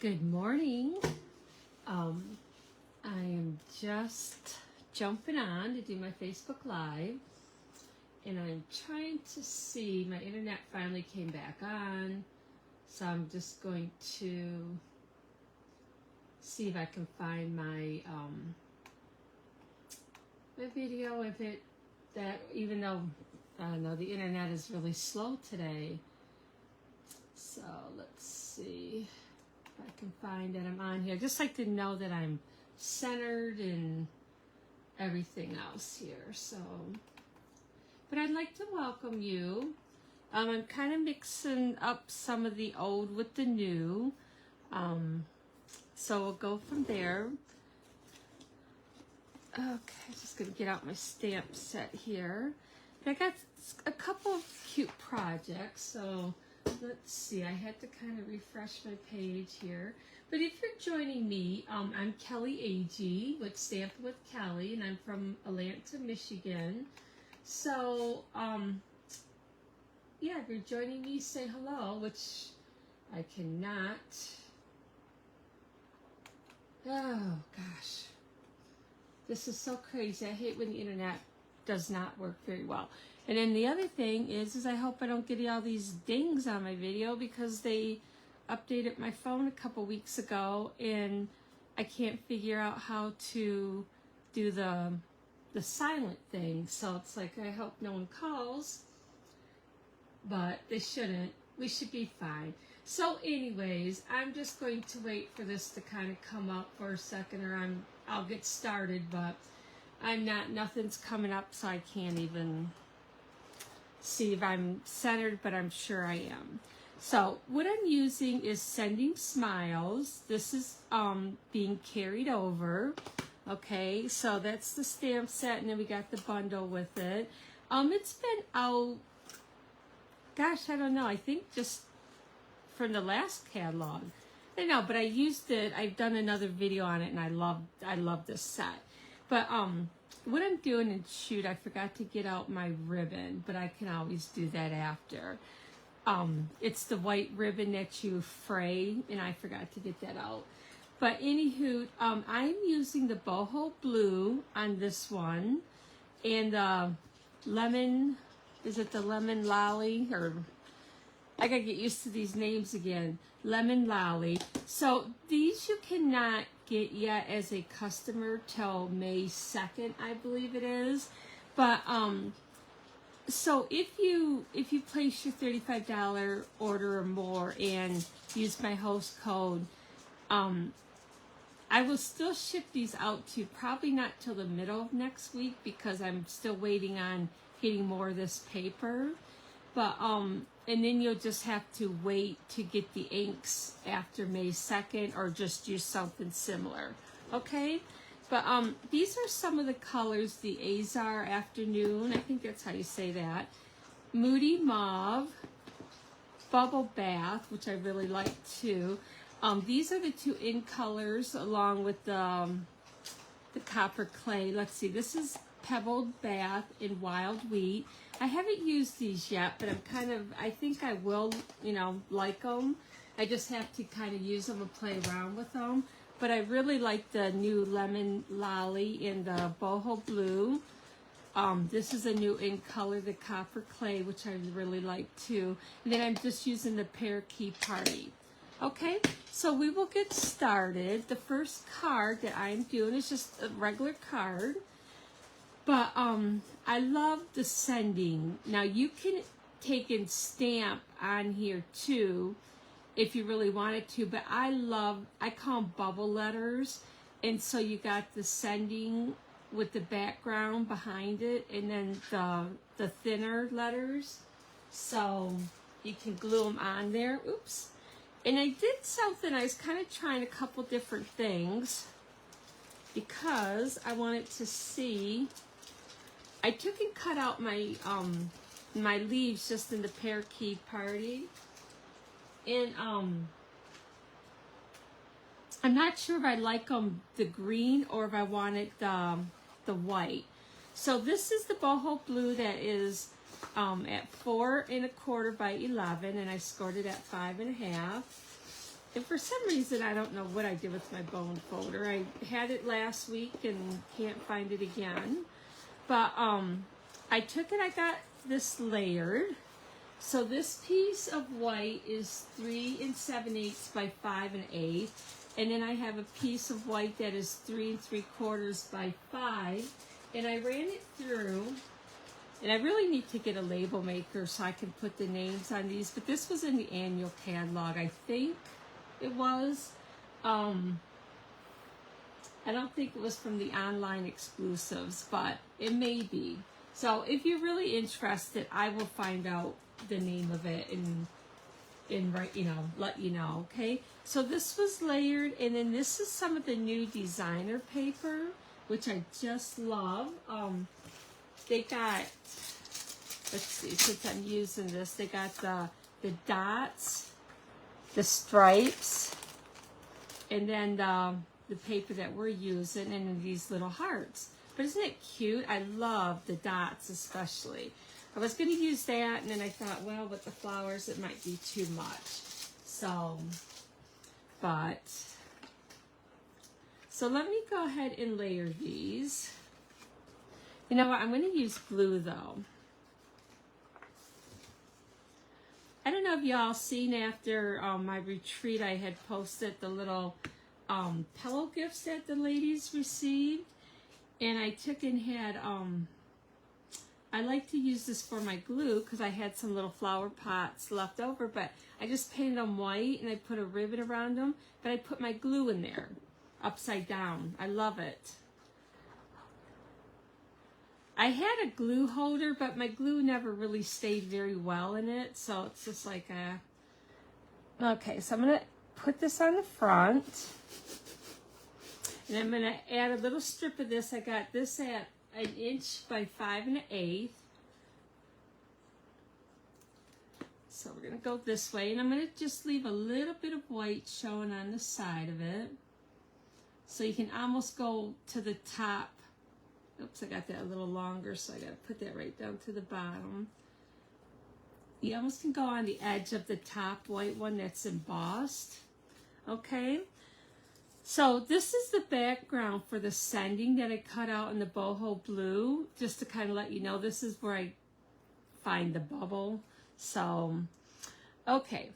Good morning. I am just jumping on to do my Facebook Live, and I'm trying to see, my internet finally came back on, so I'm just going to see if I can find my my video, if it, that, even though, I don't know, the internet is really slow today. So let's see if I can find that I'm on here. Just like to know that I'm centered and everything else here. So, but I'd like to welcome you. I'm kind of mixing up some of the old with the new. So we'll go from there. Okay, just gonna get out my stamp set here. I got a couple of cute projects, so let's see. I had to kind of refresh my page here. But if you're joining me, I'm Kelly A.G. with Stampin' with Kelly, and I'm from Atlanta, Michigan. So, yeah, if you're joining me, say hello, which I cannot. Oh, gosh. This is so crazy. I hate when the internet does not work very well. And then the other thing is I hope I don't get all these dings on my video, because they updated my phone a couple weeks ago and I can't figure out how to do the silent thing. So it's like, I hope no one calls, but they shouldn't. We should be fine. So anyways, I'm just going to wait for this to kind of come up for a second, or I'll get started, but nothing's coming up, so I can't even see if I'm centered, but I'm sure I am. So what I'm using is Sending Smiles. This is being carried over. Okay, so that's the stamp set, and then we got the bundle with it. It's been out, gosh, I don't know, I think just from the last catalog. I know, but I used it. I've done another video on it, and I love this set. But what I'm doing, and shoot, I forgot to get out my ribbon, but I can always do that after. It's the white ribbon that you fray, and I forgot to get that out. But anywho, I'm using the boho blue on this one, and the lemon, is it the lemon lolly, or I gotta get used to these names again. Lemon Lolly. So these you cannot get yet as a customer till May 2nd, I believe it is. But so if you place your $35 order or more and use my host code, I will still ship these out to you, probably not till the middle of next week, because I'm still waiting on getting more of this paper. But and then you'll just have to wait to get the inks after May 2nd, or just use something similar, okay? But these are some of the colors: the Azar Afternoon, I think that's how you say that, Moody Mauve, Bubble Bath, which I really like too. These are the two in colors, along with the Copper Clay. Let's see, this is Pebbled Bath in Wild Wheat. I haven't used these yet, but I think I will, like them. I just have to kind of use them and play around with them. But I really like the new Lemon Lolly in the boho blue. This is a new in color, the Copper Clay, which I really like too. And then I'm just using the Parakeet Party. Okay, so we will get started. The first card that I'm doing is just a regular card. But I love the sending. Now you can take and stamp on here too, if you really wanted to, but I call them bubble letters. And so you got the sending with the background behind it, and then the thinner letters. So you can glue them on there. Oops. And I did something, I was kind of trying a couple different things, because I wanted to see. I took and cut out my my leaves just in the Parakeet Party, and I'm not sure if I like them the green or if I wanted the white. So this is the boho blue that is at 4 1/4 by 11, and I scored it at 5 1/2. And for some reason, I don't know what I did with my bone folder. I had it last week and can't find it again. But I took it, I got this layered. So this piece of white is 3 7/8 by 5 1/8. And then I have a piece of white that is 3 3/4 by 5. And I ran it through. And I really need to get a label maker so I can put the names on these. But this was in the annual catalog, I think it was. I don't think it was from the online exclusives, but it may be. So if you're really interested, I will find out the name of it and right, let you know. Okay. So this was layered, and then this is some of the new designer paper, which I just love. They got, let's see, since I'm using this, they got the dots, the stripes, and then the paper that we're using, and then these little hearts. But isn't it cute? I love the dots especially. I was going to use that, and then I thought, well, with the flowers, it might be too much. So let me go ahead and layer these. You know what? I'm going to use glue, though. I don't know if y'all seen after my retreat, I had posted the little pillow gifts that the ladies received. And I took and had, I like to use this for my glue because I had some little flower pots left over, but I just painted them white and I put a ribbon around them, but I put my glue in there, upside down. I love it. I had a glue holder, but my glue never really stayed very well in it, so it's just like a... Okay, so I'm going to put this on the front, and I'm going to add a little strip of this. I got this at 1 inch by 5 1/8. So we're going to go this way, and I'm going to just leave a little bit of white showing on the side of it, so you can almost go to the top. Oops, I got that a little longer, so I got to put that right down to the bottom. You almost can go on the edge of the top white one that's embossed. Okay, so this is the background for the sending that I cut out in the boho blue, just to kind of let you know this is where I find the bubble. So, okay,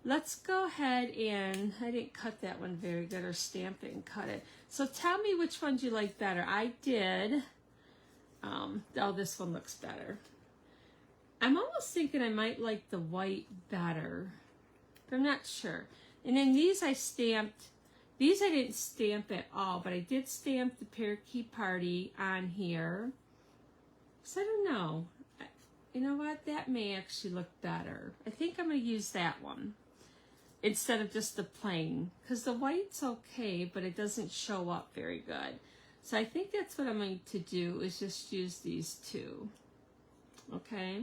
let's go ahead and, I didn't cut that one very good, or stamp it and cut it. So tell me which ones you like better. I did, oh, this one looks better. I'm almost thinking I might like the white better, but I'm not sure. And then these I stamped, these I didn't stamp at all, but I did stamp the Parakeet Party on here. So I don't know. You know what? That may actually look better. I think I'm going to use that one instead of just the plain, because the white's okay, but it doesn't show up very good. So I think that's what I'm going to do, is just use these two. Okay.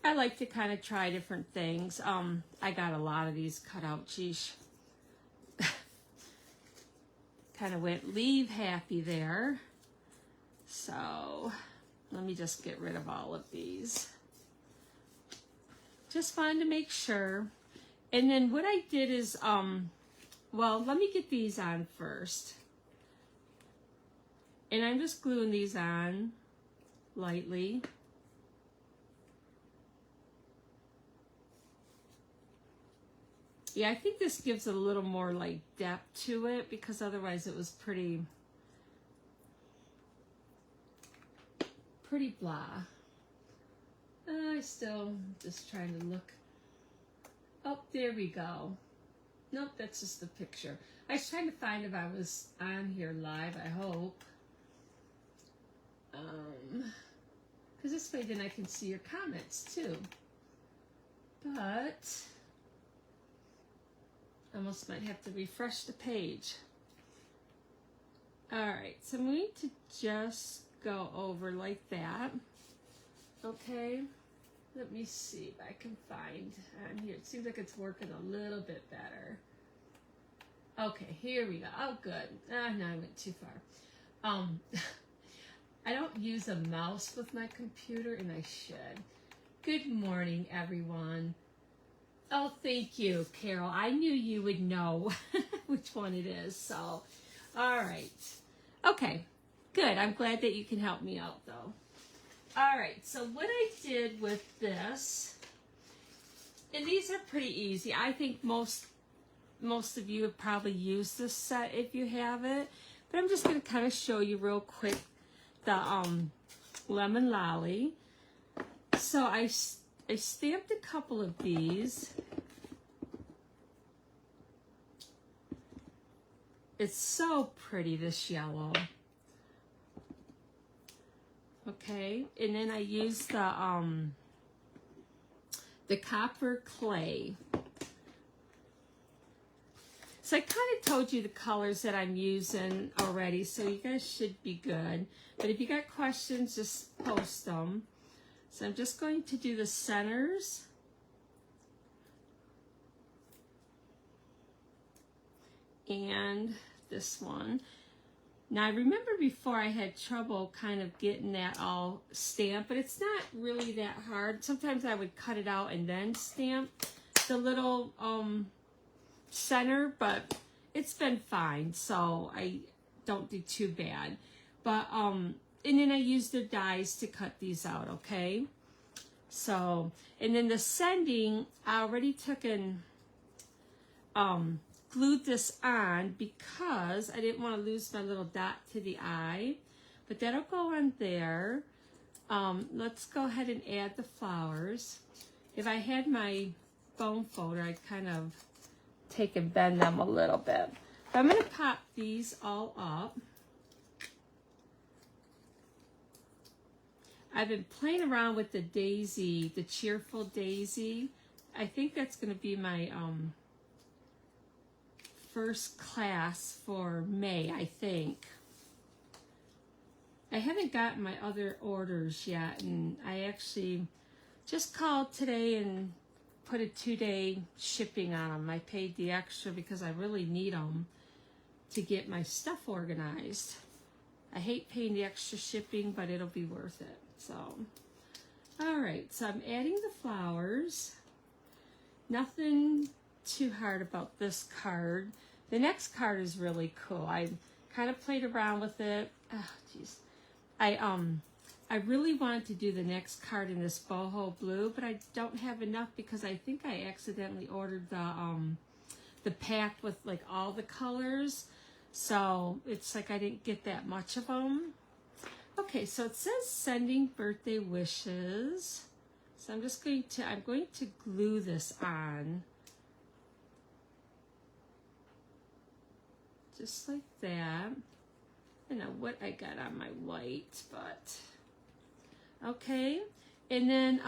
I like to kind of try different things. I got a lot of these cut out. Geesh. Kind of went leave happy there. So let me just get rid of all of these. Just wanted to make sure. And then what I did is, well, let me get these on first. And I'm just gluing these on lightly. Yeah, I think this gives a little more like depth to it, because otherwise it was pretty blah. I still just trying to look. Oh, there we go. Nope, that's just the picture. I was trying to find if I was on here live, I hope. Because this way then I can see your comments too. But I almost might have to refresh the page. Alright, so I'm going to just go over like that. Okay, let me see if I can find on here. It seems like it's working a little bit better. Okay, here we go. Oh, good. Ah, no, I went too far. I don't use a mouse with my computer, and I should. Good morning, everyone. Oh, thank you, Carol. I knew you would know which one it is. So, all right. Okay, good. I'm glad that you can help me out, though. All right, so what I did with this, and these are pretty easy. I think most of you have probably used this set if you have it, but I'm just going to kind of show you real quick the lemon lolly. So I stamped a couple of these. It's so pretty, this yellow. Okay, and then I used the copper clay. So I kind of told you the colors that I'm using already, so you guys should be good. But if you got questions, just post them. So I'm just going to do the centers. And this one. Now I remember before I had trouble kind of getting that all stamped, but it's not really that hard. Sometimes I would cut it out and then stamp the little center, but it's been fine, so I don't do too bad. But and then I use the dies to cut these out, okay? So, and then the sending, I already took and glued this on because I didn't want to lose my little dot to the eye, but that'll go on there. Let's go ahead and add the flowers. If I had my bone folder, I'd kind of take and bend them a little bit. But I'm going to pop these all up. I've been playing around with the daisy, the cheerful daisy. I think that's going to be my first class for May, I think. I haven't gotten my other orders yet, and I actually just called today and put a 2-day shipping on them. I paid the extra because I really need them to get my stuff organized. I hate paying the extra shipping, but it'll be worth it. So, all right, so I'm adding the flowers. Nothing too hard about this card. The next card is really cool. I kind of played around with it. Oh, jeez. I really wanted to do the next card in this boho blue, but I don't have enough because I think I accidentally ordered the pack with like all the colors. So it's like I didn't get that much of them. Okay, so it says sending birthday wishes. So I'm going to glue this on. Just like that. I don't know what I got on my white, but okay. And then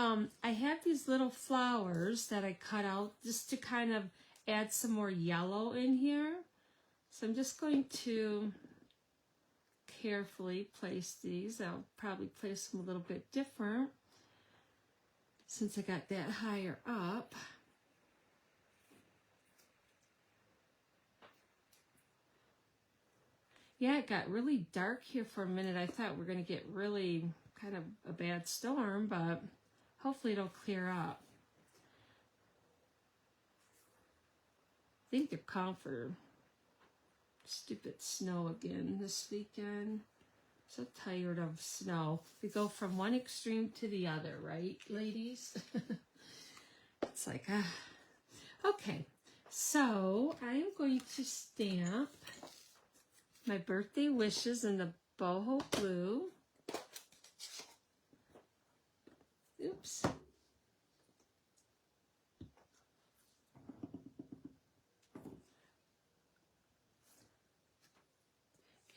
I have these little flowers that I cut out just to kind of add some more yellow in here. So I'm just going to carefully place these. I'll probably place them a little bit different since I got that higher up. Yeah, it got really dark here for a minute. I thought we were going to get really kind of a bad storm, but hopefully it'll clear up. I think they're calling for stupid snow again this weekend. So tired of snow. We go from one extreme to the other, right, ladies? It's like, okay. So I'm going to stamp my birthday wishes in the boho blue. Oops.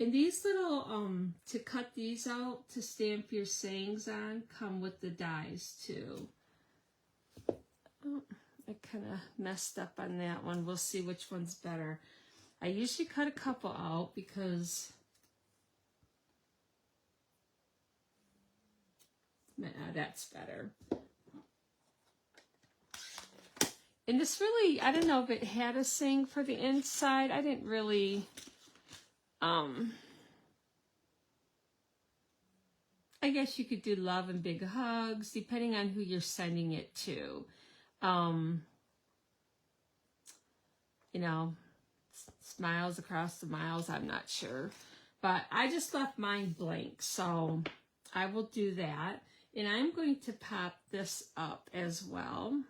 And these little, to cut these out, to stamp your sayings on, come with the dies too. Oh, I kind of messed up on that one. We'll see which one's better. I usually cut a couple out because that's better. And this really, I don't know if it had a saying for the inside. I didn't really, I guess you could do love and big hugs, depending on who you're sending it to. you know, smiles across the miles, I'm not sure. But I just left mine blank, so I will do that. And I'm going to pop this up as well.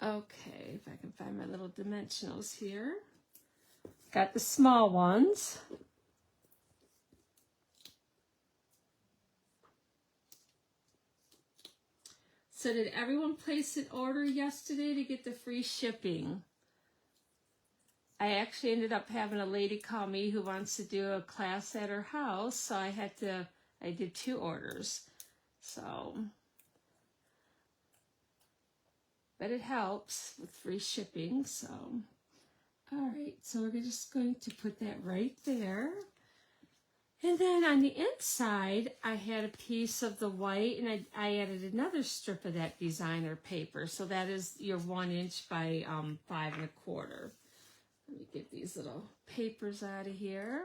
Okay, if I can find my little dimensionals here. Got the small ones. So did everyone place an order yesterday to get the free shipping? I actually ended up having a lady call me who wants to do a class at her house, so I did 2 orders. So, but it helps with free shipping, so. All right, so we're just going to put that right there. And then on the inside, I had a piece of the white, and I added another strip of that designer paper. So that is your 1 inch by 5 1/4. Let me get these little papers out of here.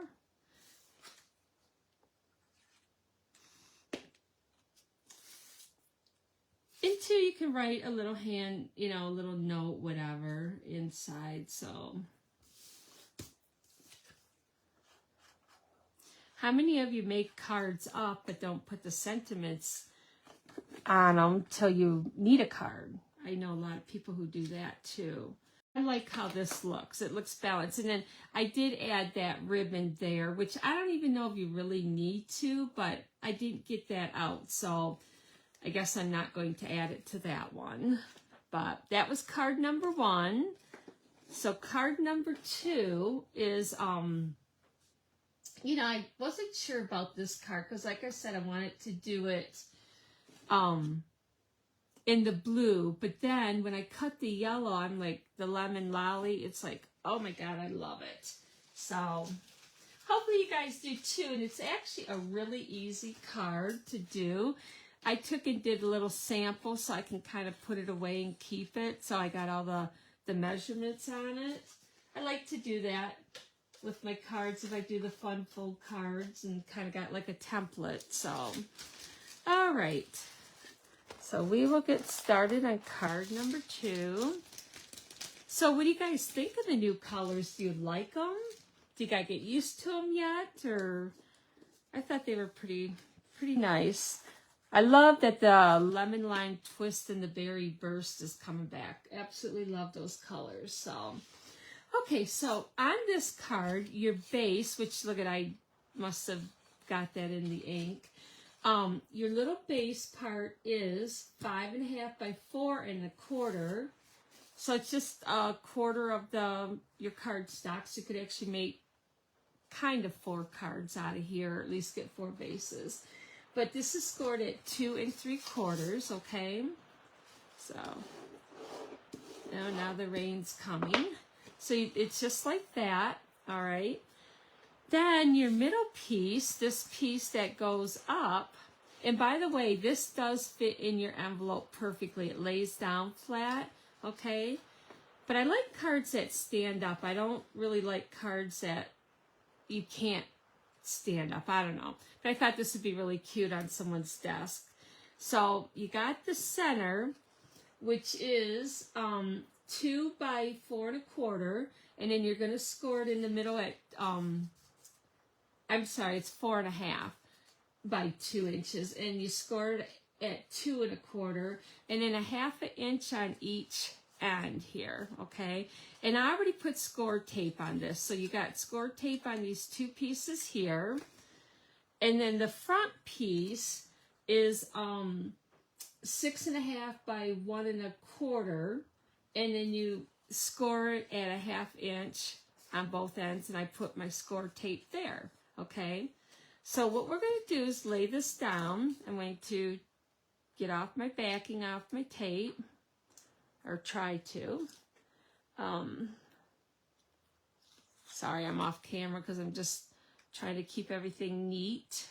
And too, you can write a little a little note, whatever, inside, so. How many of you make cards up but don't put the sentiments on them till you need a card? I know a lot of people who do that too. I like how this looks. It looks balanced. And then I did add that ribbon there, which I don't even know if you really need to, but I didn't get that out. So I guess I'm not going to add it to that one. But that was card number 1. So card number 2 is, I wasn't sure about this card because, like I said, I wanted to do it in the blue. But then when I cut the yellow, I'm like, the lemon lolly, it's like, oh my God, I love it. So hopefully you guys do too. And it's actually a really easy card to do. I took and did a little sample so I can kind of put it away and keep it. So I got all the measurements on it. I like to do that with my cards if I do the fun fold cards and kind of got like a template. So, all right. So we will get started on card number 2. So what do you guys think of the new colors? Do you like them? Do you guys get used to them yet? Or I thought they were pretty nice. I love that the lemon lime twist and the berry burst is coming back. Absolutely love those colors. So, okay, so on this card, your base, which look at, I must have got that in the ink. Your little base part is 5 1/2 by 4 1/4. So it's just a quarter of your card stock. So you could actually make kind of 4 cards out of here, or at least get 4 bases. But this is scored at 2 3/4, okay? So, now the rain's coming. So it's just like that, all right? Then your middle piece, this piece that goes up, and by the way, this does fit in your envelope perfectly. It lays down flat, okay? But I like cards that stand up. I don't really like cards that you can't stand up. I don't know. But I thought this would be really cute on someone's desk. So you got the center, which is 2 by 4 1/4, and then you're going to score it in the middle at, I'm sorry, it's 4 1/2 by 2 inches, and you score it at 2 1/4, and then 1/2 inch on each end here, okay? And I already put score tape on this, so you got score tape on these 2 pieces here, and then the front piece is 6 1/2 by 1 1/4, and then you score it at 1/2 inch on both ends, and I put my score tape there, okay? So what we're going to do is lay this down. I'm going to get off my backing off my tape, or try to. Sorry, I'm off camera because I'm just trying to keep everything neat.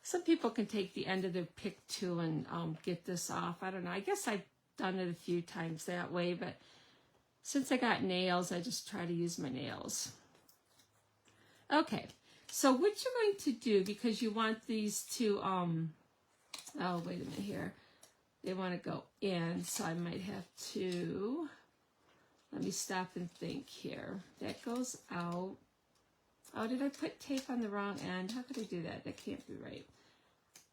Some people can take the end of their pick tool and get this off. I don't know. I guess I've done it a few times that way, but since I got nails, I just try to use my nails. Okay, so what you're going to do, because you want these to Oh, wait a minute here. They want to go in, so I might have to, let me stop and think here. That goes out. Oh, did I put tape on the wrong end? How could I do that? That can't be right.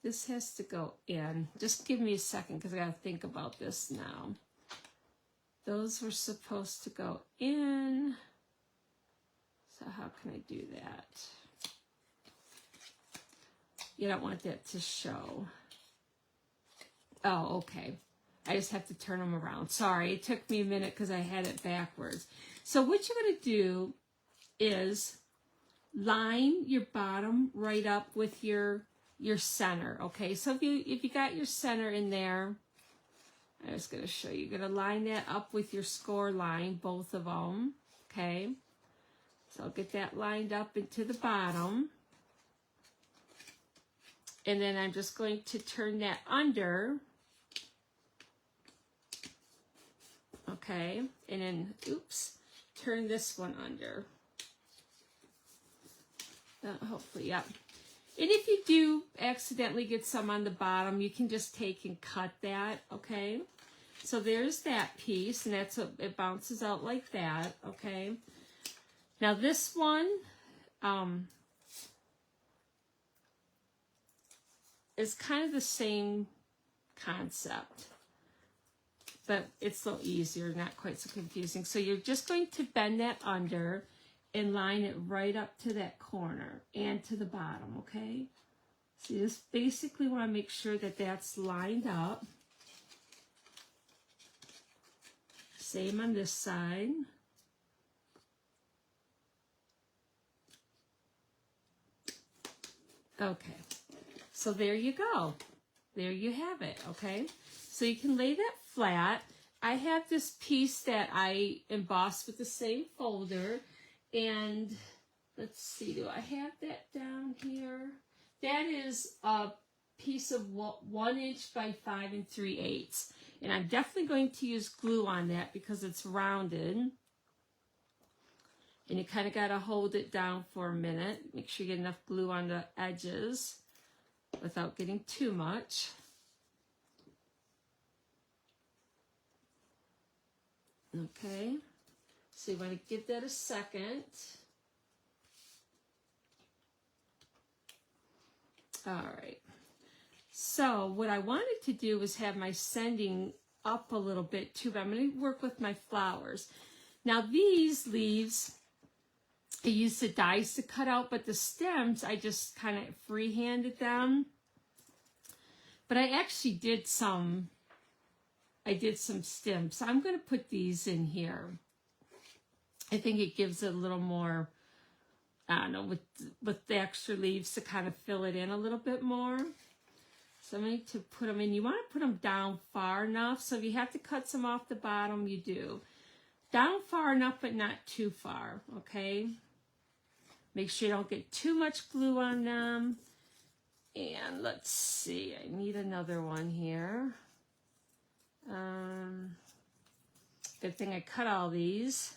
This has to go in. Just give me a second because I got to think about this now. Those were supposed to go in. So how can I do that? You don't want that to show. Oh, okay. I just have to turn them around. Sorry, it took me a minute because I had it backwards. So what you're going to do is line your bottom right up with your center. Okay, so if you got your center in there, I'm just going to show you. You're going to line that up with your score line, both of them. Okay, so I'll get that lined up into the bottom. And then I'm just going to turn that under. Okay, and then, oops, turn this one under. Hopefully, yep. And if you do accidentally get some on the bottom, you can just take and cut that, okay? So there's that piece, and that's what it bounces out like that, okay? Now this one is kind of the same concept, but it's a little easier, not quite so confusing. So you're just going to bend that under and line it right up to that corner and to the bottom, okay? So you just basically want to make sure that that's lined up. Same on this side. Okay, so there you go. There you have it, okay? So you can lay that flat. I have this piece that I embossed with the same folder, and let's see, do I have that down here? That is a piece of 1 inch by 5 3/8. And I'm definitely going to use glue on that because it's rounded. And you kind of got to hold it down for a minute. Make sure you get enough glue on the edges without getting too much. Okay, so you want to give that a second. All right, so what I wanted to do was have my sending up a little bit too, but I'm going to work with my flowers. Now these leaves, I used the dies to cut out, but the stems, I just kind of free-handed them. But I actually did some stems. So I'm going to put these in here. I think it gives it a little more, I don't know, with the extra leaves to kind of fill it in a little bit more. So I'm going to put them in. You want to put them down far enough. So if you have to cut some off the bottom, you do. Down far enough, but not too far, okay? Make sure you don't get too much glue on them. And let's see, I need another one here. Good thing I cut all these,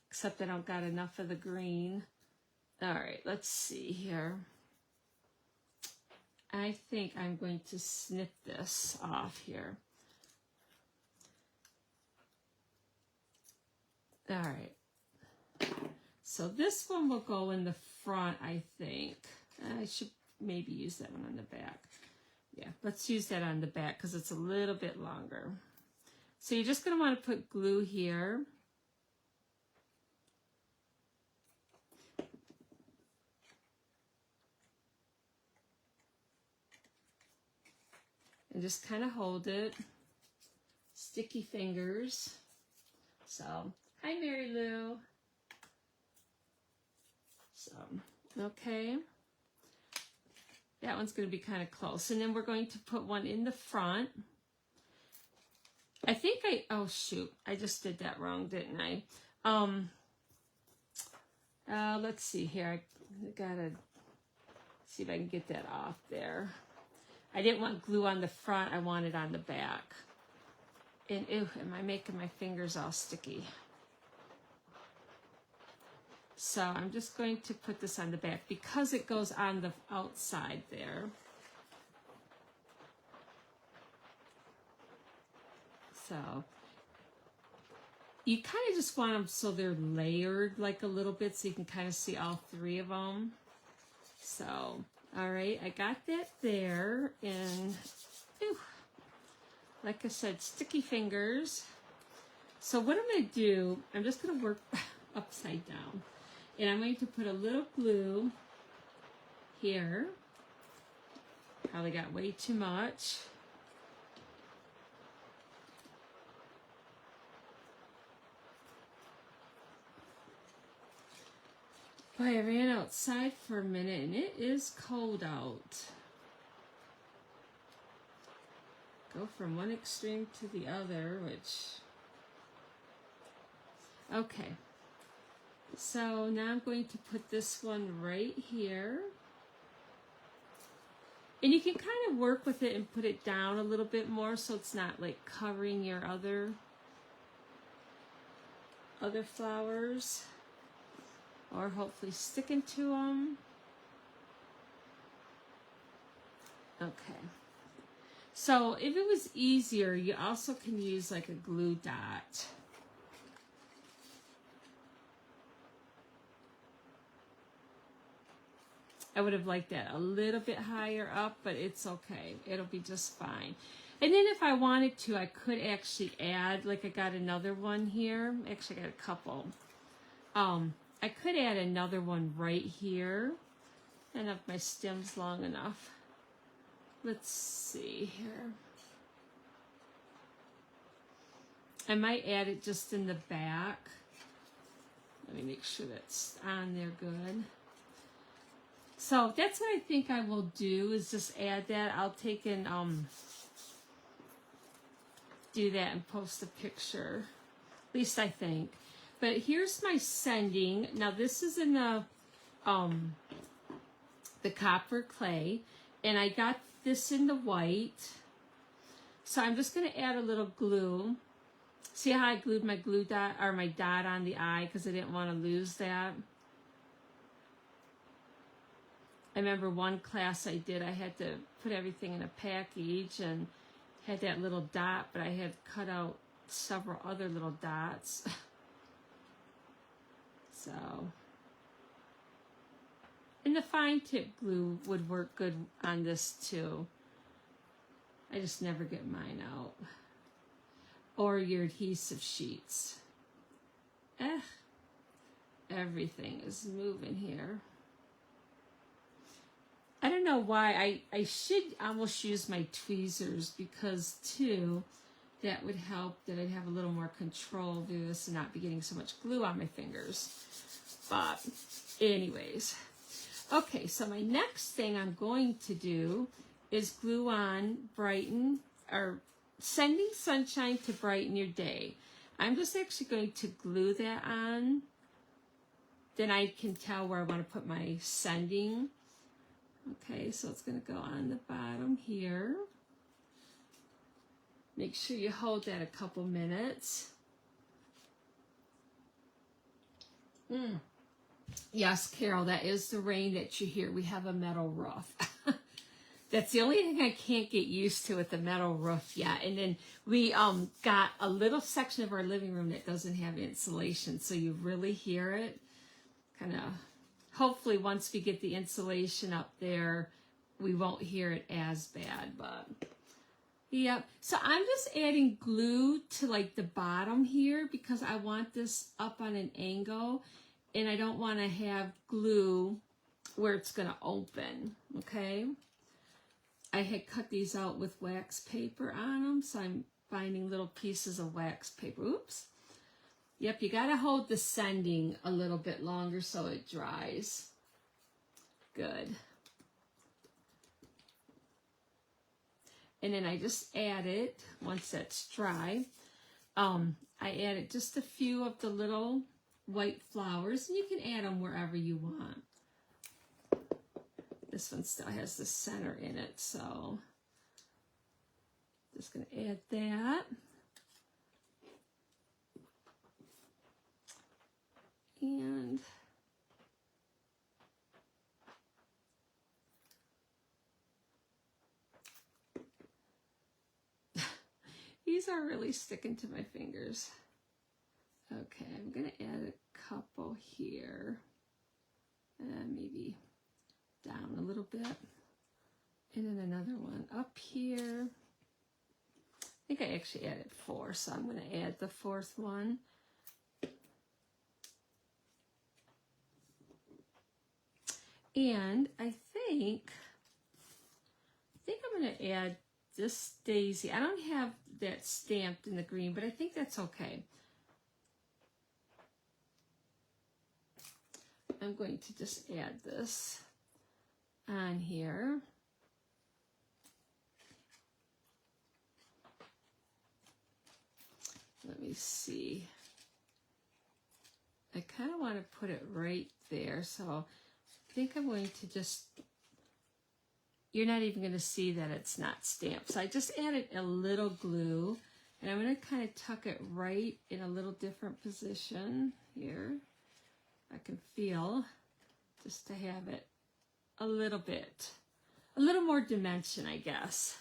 except I don't got enough of the green. All right, let's see here. I think I'm going to snip this off here. All right. So this one will go in the front, I think. I should maybe use that one on the back. Yeah, let's use that on the back because it's a little bit longer. So you're just going to want to put glue here. And just kind of hold it. Sticky fingers. So, hi Mary Lou. So, okay. That one's going to be kind of close. And then we're going to put one in the front. I think oh shoot, I just did that wrong, didn't I? Let's see here. I gotta see if I can get that off there. I didn't want glue on the front, I want it on the back. And ew, am I making my fingers all sticky? So I'm just going to put this on the back because it goes on the outside there. So you kind of just want them so they're layered like a little bit so you can kind of see all three of them. So, all right, I got that there. And like I said, sticky fingers. So what I'm going to do, I'm just going to work upside down. And I'm going to put a little glue here. Probably got way too much. Boy, I ran outside for a minute and it is cold out. Go from one extreme to the other, which... Okay. So now I'm going to put this one right here. And you can kind of work with it and put it down a little bit more so it's not like covering your other flowers. Or hopefully sticking to them. Okay. So if it was easier, you also can use like a glue dot. I would have liked that a little bit higher up, but it's okay. It'll be just fine. And then if I wanted to, I could actually add, like I got another one here. Actually, I got a couple. I could add another one right here. And if my stem's long enough. Let's see here. I might add it just in the back. Let me make sure that's on there good. So that's what I think I will do, is just add that. I'll take and do that and post a picture. At least I think. But here's my sending. Now this is in the copper clay, and I got this in the white. So I'm just going to add a little glue. See how I glued my glue dot or my dot on the eye because I didn't want to lose that. I remember one class I did, I had to put everything in a package and had that little dot, but I had cut out several other little dots. So, and the fine tip glue would work good on this too. I just never get mine out. Or your adhesive sheets. Everything is moving here. I don't know why. I should almost use my tweezers because too, that would help that I'd have a little more control over this and not be getting so much glue on my fingers. But anyways. Okay, so my next thing I'm going to do is glue on brighten or sending sunshine to brighten your day. I'm just actually going to glue that on. Then I can tell where I want to put my sending. Okay, so it's going to go on the bottom here. Make sure you hold that a couple minutes. Yes, Carol, that is the rain that you hear. We have a metal roof. That's the only thing I can't get used to with the metal roof yet. And then we got a little section of our living room that doesn't have insulation, so you really hear it. Kind of, hopefully once we get the insulation up there, we won't hear it as bad, but yep. So I'm just adding glue to like the bottom here because I want this up on an angle and I don't want to have glue where it's going to open, okay? I had cut these out with wax paper on them, so I'm finding little pieces of wax paper. Oops. Yep, you got to hold the sending a little bit longer so it dries. Good. And then I just add it, once that's dry, I added just a few of the little white flowers, and you can add them wherever you want. This one still has the center in it, so just going to add that. And these are really sticking to my fingers. Okay, I'm going to add a couple here. And maybe down a little bit. And then another one up here. I think I actually added 4, so I'm going to add the 4th one. And I think I'm going to add this daisy. I don't have that stamped in the green, but I think that's okay. I'm going to just add this on here. Let me see. I kind of want to put it right there, so I think I'm going to just, you're not even going to see that it's not stamped. So I just added a little glue, and I'm going to kind of tuck it right in a little different position here. I can feel, just to have it a little more dimension, I guess.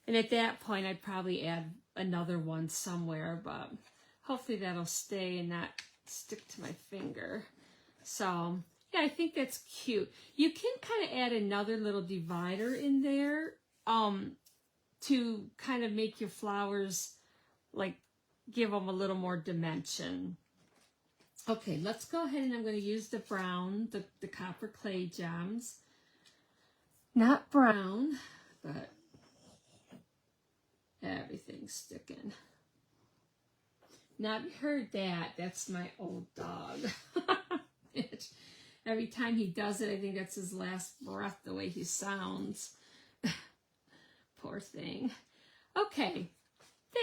And at that point, I'd probably add another one somewhere, but hopefully that'll stay and not stick to my finger. So yeah, I think that's cute. You can kind of add another little divider in there to kind of make your flowers, like, give them a little more dimension. Okay, let's go ahead, and I'm going to use the brown, the copper clay gems. Not brown, but everything's sticking. Now, if you heard that, that's my old dog. Every time he does it, I think that's his last breath, the way he sounds. Poor thing. Okay,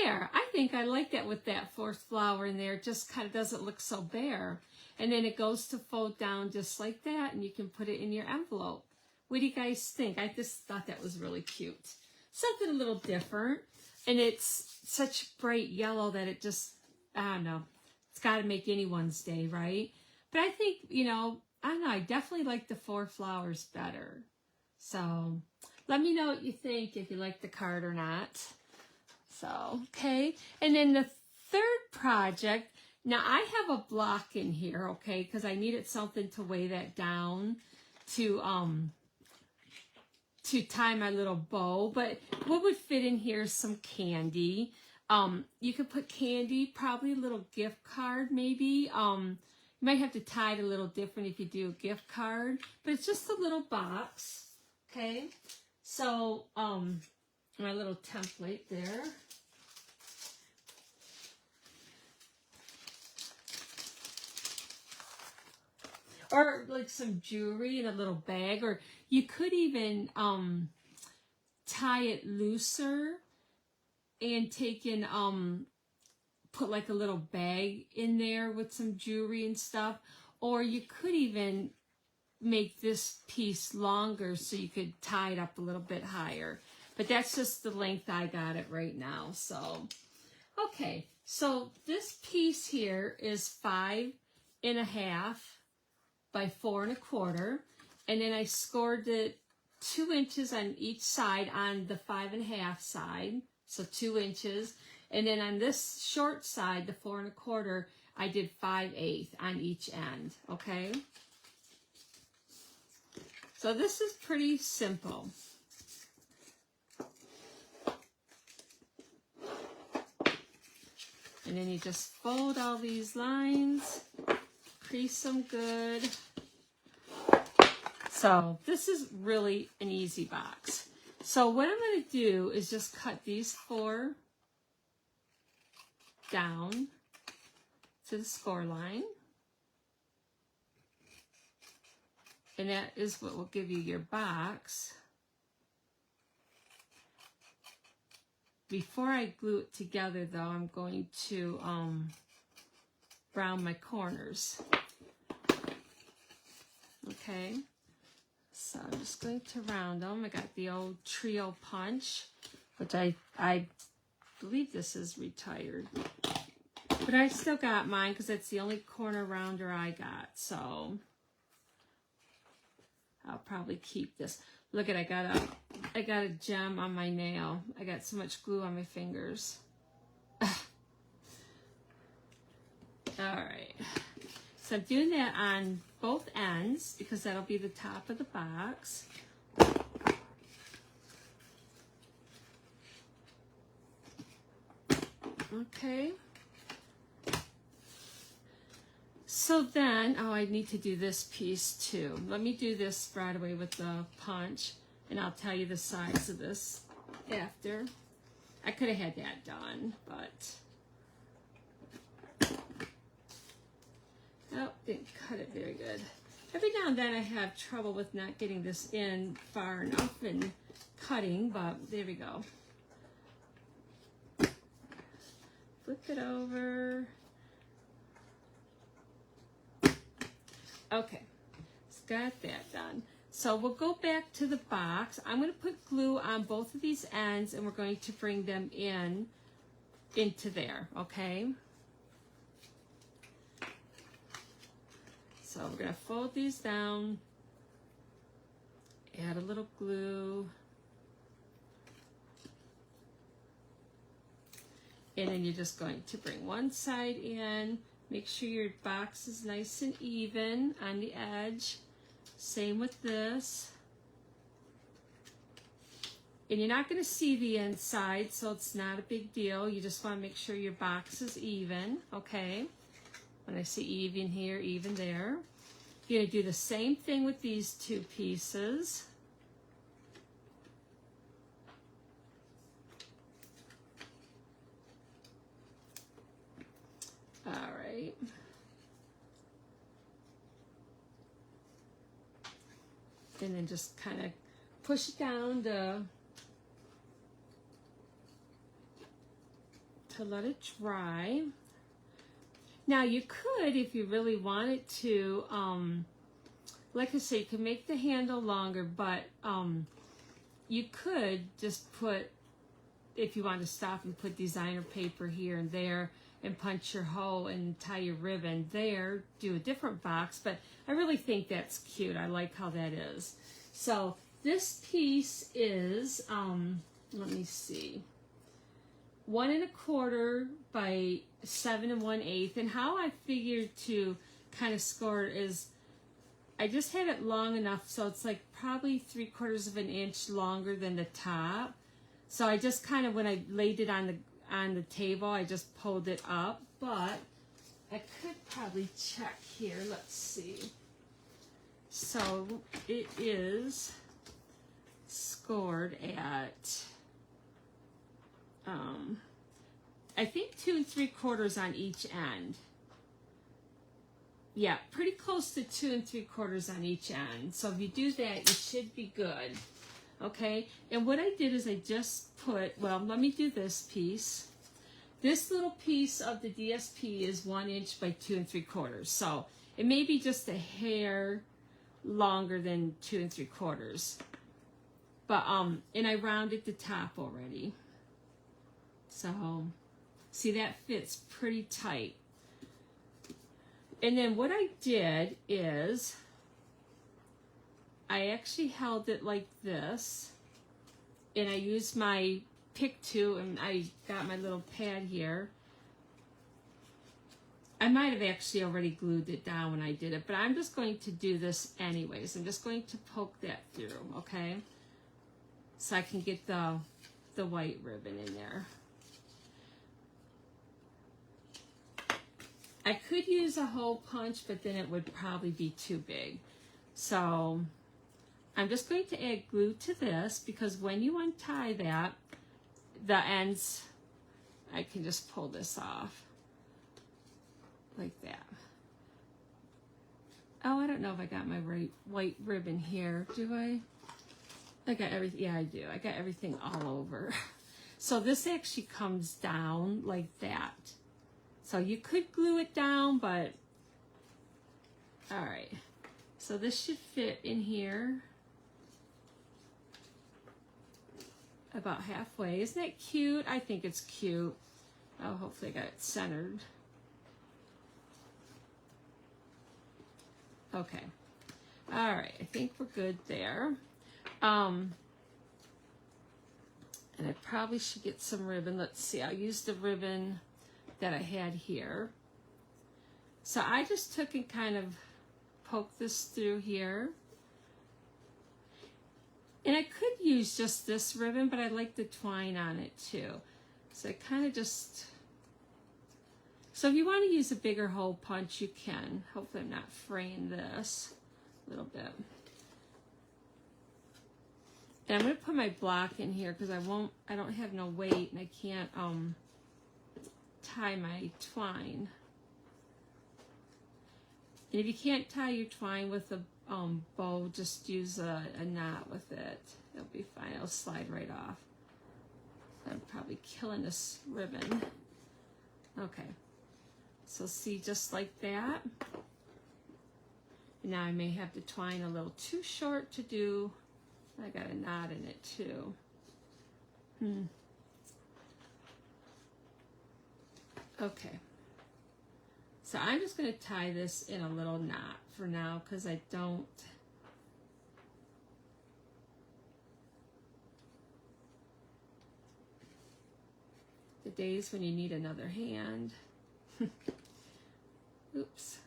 there. I think I like that with that 4th flower in there. It just kind of doesn't look so bare. And then it goes to fold down just like that, and you can put it in your envelope. What do you guys think? I just thought that was really cute. Something a little different. And it's such bright yellow that it just, I don't know, it's got to make anyone's day, right? But I think, you know, I don't know, I definitely like the 4 flowers better. So let me know what you think, if you like the card or not. So, okay. And then the 3rd project, now I have a block in here, okay, because I needed something to weigh that down to tie my little bow. But what would fit in here is some candy. You could put candy, probably a little gift card maybe. You might have to tie it a little different if you do a gift card, but it's just a little box, okay? So, my little template there. Or like some jewelry in a little bag, or you could even tie it looser and take in, put like a little bag in there with some jewelry and stuff. Or you could even make this piece longer so you could tie it up a little bit higher. But that's just the length I got it right now. So, okay. So this piece here is 5.5 by 4 1/4, and then I scored it 2 inches on each side on the 5.5 side, so 2 inches, and then on this short side, the 4 1/4, I did 5/8 on each end. Okay, so this is pretty simple. And then you just fold all these lines, crease them good. So this is really an easy box. So what I'm going to do is just cut these 4 down to the score line. And that is what will give you your box. Before I glue it together though, I'm going to round my corners. Okay, so I'm just going to round them. I got the old trio punch, which I believe this is retired, but I still got mine because it's the only corner rounder I got, so I'll probably keep this. Look at, I got a gem on my nail. I got so much glue on my fingers. All right. So I'm doing that on both ends because that'll be the top of the box. Okay. So then, oh, I need to do this piece too. Let me do this right away with the punch, and I'll tell you the size of this after. I could have had that done, but oh, didn't cut it very good. Every now and then I have trouble with not getting this in far enough and cutting, but there we go. Flip it over. Okay, it's got that done. So we'll go back to the box. I'm going to put glue on both of these ends, and we're going to bring them into there, okay? So we're going to fold these down, add a little glue, and then you're just going to bring one side in. Make sure your box is nice and even on the edge. Same with this. And you're not going to see the inside, so it's not a big deal. You just want to make sure your box is even, okay? When I say even here, even there. You're going to do the same thing with these two pieces. All right. And then just kind of push it down to let it dry. Now you could, if you really wanted to, like I say, you can make the handle longer, but you could just put, if you want to stop and put designer paper here and there, and punch your hole and tie your ribbon there, do a different box, but I really think that's cute. I like how that is. So this piece is, let me see, 1 1/4 by 7 1/8, and how I figured to kind of score it is, I just had it long enough so it's like probably 3/4 of an inch longer than the top. So I just kind of, when I laid it on the table, I just pulled it up, but I could probably check here. Let's see. So it is scored at, I think 2 3/4 on each end. Yeah, pretty close to 2 3/4 on each end. So if you do that, you should be good. Okay, and what I did is I just put, well, let me do this piece. This little piece of the DSP is 1 inch by 2 3/4. So it may be just a hair longer than 2 3/4. But, and I rounded the top already. So, see, that fits pretty tight. And then what I did is, I actually held it like this, and I used my pick to, and I got my little pad here. I might have actually already glued it down when I did it, but I'm just going to do this anyways. I'm just going to poke that through, okay? So I can get the white ribbon in there. I could use a hole punch, but then it would probably be too big. So I'm just going to add glue to this, because when you untie that, the ends, I can just pull this off like that. Oh, I don't know if I got my right white ribbon here. Do I? I got everything. Yeah, I do. I got everything all over. So this actually comes down like that. So you could glue it down, but all right. So this should fit in here about halfway. Isn't that cute? I think it's cute. Oh, hopefully I got it centered. Okay. All right, I think we're good there. And I probably should get some ribbon. Let's see, I'll use the ribbon that I had here. So I just took and kind of poked this through here. And I could use just this ribbon, but I like the twine on it too. So I kind of just, so if you want to use a bigger hole punch, you can. Hopefully I'm not fraying this a little bit. And I'm going to put my block in here because I don't have no weight and I can't tie my twine. And if you can't tie your twine with a bow, just use a knot with it. It'll be fine. It'll slide right off. I'm probably killing this ribbon. Okay. So see, just like that. And now I may have the twine a little too short to do. I got a knot in it too. Okay. So I'm just going to tie this in a little knot for now because I don't. The days when you need another hand. Oops.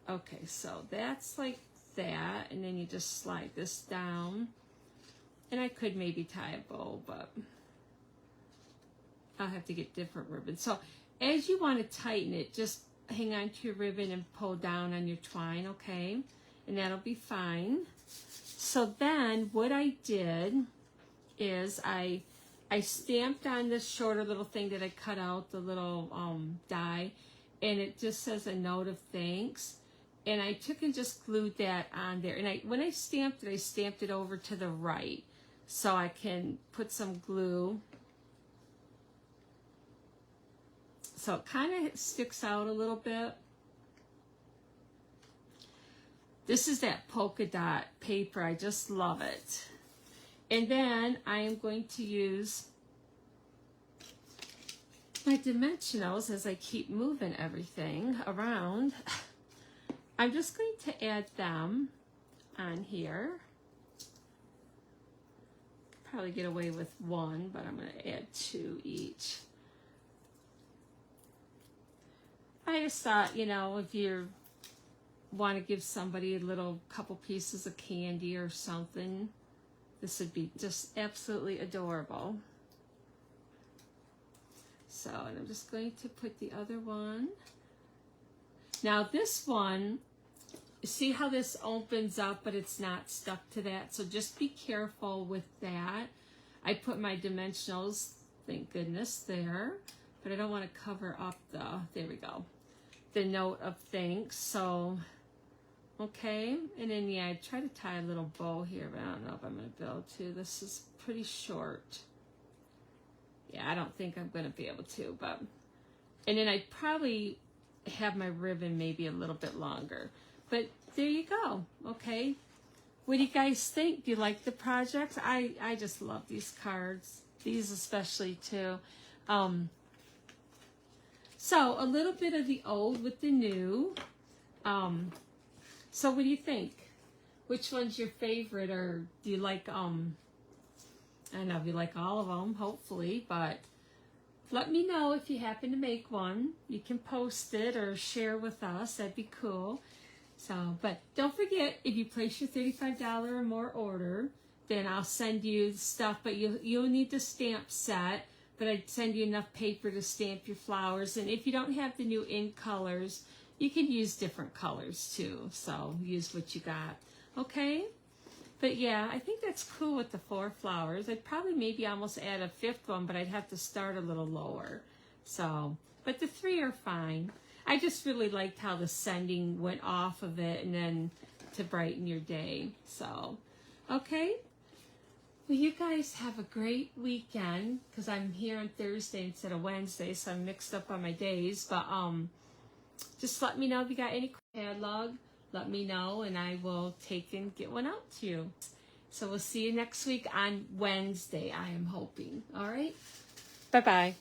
Okay, so that's like that, and then you just slide this down. And I could maybe tie a bow, but I'll have to get different ribbons. So as you want to tighten it, just hang on to your ribbon and pull down on your twine, okay? And that'll be fine. So then what I did is I stamped on this shorter little thing that I cut out, the little die, and it just says a note of thanks. And I took and just glued that on there. And when I stamped it over to the right so I can put some glue. So it kind of sticks out a little bit. This is that polka dot paper. I just love it. And then I am going to use my dimensionals as I keep moving everything around. I'm just going to add them on here. Probably get away with one, but I'm going to add 2 each. I just thought, you know, if you want to give somebody a little couple pieces of candy or something, this would be just absolutely adorable. So, and I'm just going to put the other one. Now this one, see how this opens up, but it's not stuck to that. So just be careful with that. I put my dimensionals, thank goodness, there. But I don't want to cover up there we go, the note of thanks. So, okay. And then, yeah, I try to tie a little bow here, but I don't know if I'm going to be able to. This is pretty short. Yeah, I don't think I'm going to be able to. But, and then I'd probably have my ribbon maybe a little bit longer. But there you go, okay? What do you guys think? Do you like the projects? I just love these cards, these especially too. So a little bit of the old with the new. So what do you think? Which one's your favorite, or do you like, I don't know if you like all of them, hopefully, but let me know if you happen to make one. You can post it or share with us, that'd be cool. So, but don't forget, if you place your $35 or more order, then I'll send you stuff, but you'll need the stamp set, but I'd send you enough paper to stamp your flowers. And if you don't have the new in colors, you can use different colors too. So use what you got, okay? But yeah, I think that's cool with the 4 flowers. I'd probably maybe almost add a 5th one, but I'd have to start a little lower. So, but the 3 are fine. I just really liked how the sending went off of it and then to brighten your day. So, okay. Well, you guys have a great weekend, because I'm here on Thursday instead of Wednesday, so I'm mixed up on my days. But just let me know if you got any catalog. Let me know, and I will take and get one out to you. So we'll see you next week on Wednesday, I am hoping. All right? Bye-bye.